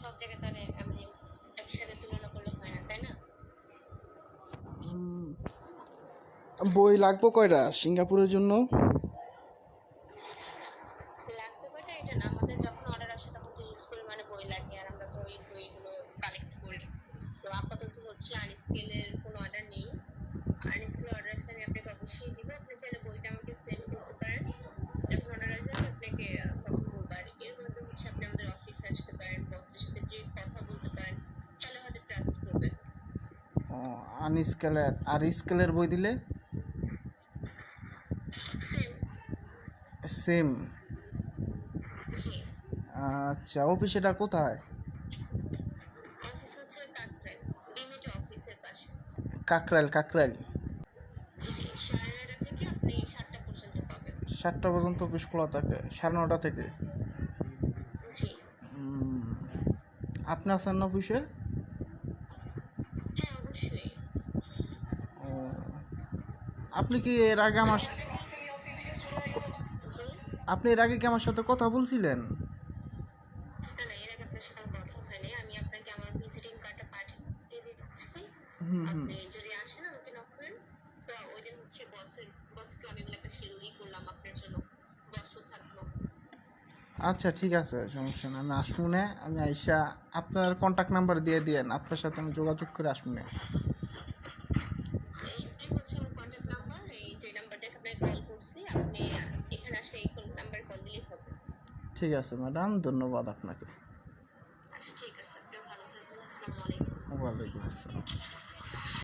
সব জায়গায় তো আর আমি একসাথে তুলনা করলে হয় না, তাই না? বই লাগবো কয়টা সিঙ্গাপুরের জন্য? লাগবে কয়টা এটা না, আমাদের যখন অর্ডার আসে তখন তো হিউজ পরিমাণে বই লাগে, আর আমরা তো ওই বইগুলো কালেক্ট করি। তো আপাতত হচ্ছে আনস্কেলের কোনো অর্ডার নেই। আনস্কেলের অর্ডার আসলে আমি আপনাকে অবশ্যই দিব। আপনি চাইলে বইটা আমাকে সেন্ড করতে পারেন। যখন অর্ডার আসবে আমি আপনাকে তখন বলবো। আর এর মধ্যে হচ্ছে আপনি আমাদের অফিসে আসতে পারেন, বসের সাথে ডিরেক্ট কথা বলতে পারেন, তাহলে হয়তো ট্রাস্ট করবেন। আনস্কেলের আর স্কেলের বই দিলে সেম। সেম? জি। আচ্ছা, অফিস এটা কোথায়? অফিস হচ্ছে কাকরাইল, ডিমেটো অফিসের পাশে। কাকরাইল? কাকরাইল জি, 9:30 থেকে আপনি 7টা পর্যন্ত পাবেন। 7টা পর্যন্ত অফিস খোলা থাকে, 9:30 থেকে? জি। আপনি আছেন না অফিসে? হ্যাঁ, অবশ্যই। ও, আপনি কি এর আগে আমার জি। আপনি এর আগে কি আমার সাথে কথা বলছিলেন? না, না, এর আগে আপনার সাথে আমার কথা হয়নি। আমি আপনাকে আমার ভিজিটিং কার্ডটা পাঠিয়ে দিচ্ছি। আপনি যদি আসেন আমাকে নক করেন। তো ওই দিন হচ্ছে বসকে আমি এগুলো একটা শিডিউলই করলাম আপনার জন্য। বসও থাকলো। আচ্ছা, ঠিক আছে, সমস্যা না, আমি আসবো না। আমি আইসা আপনার কন্ট্যাক্ট নাম্বার দিয়ে দিয়েন, আপনার সাথে আমি যোগাযোগ করে আসবো না। এইটাই হচ্ছে আমার কন্ট্যাক্ট নাম্বার। এই যে নাম্বার দেখে আপনাকে কল করছি, আপনি এখানে আসলে এই নাম্বার কল দিলেই হবে। ঠিক আছে ম্যাডাম, ধন্যবাদ আপনাকে। আচ্ছা, ঠিক আছে। আপনিও ভালো থাকবেন। আসসালামু আলাইকুম। ওয়ালাইকুম আসসালাম।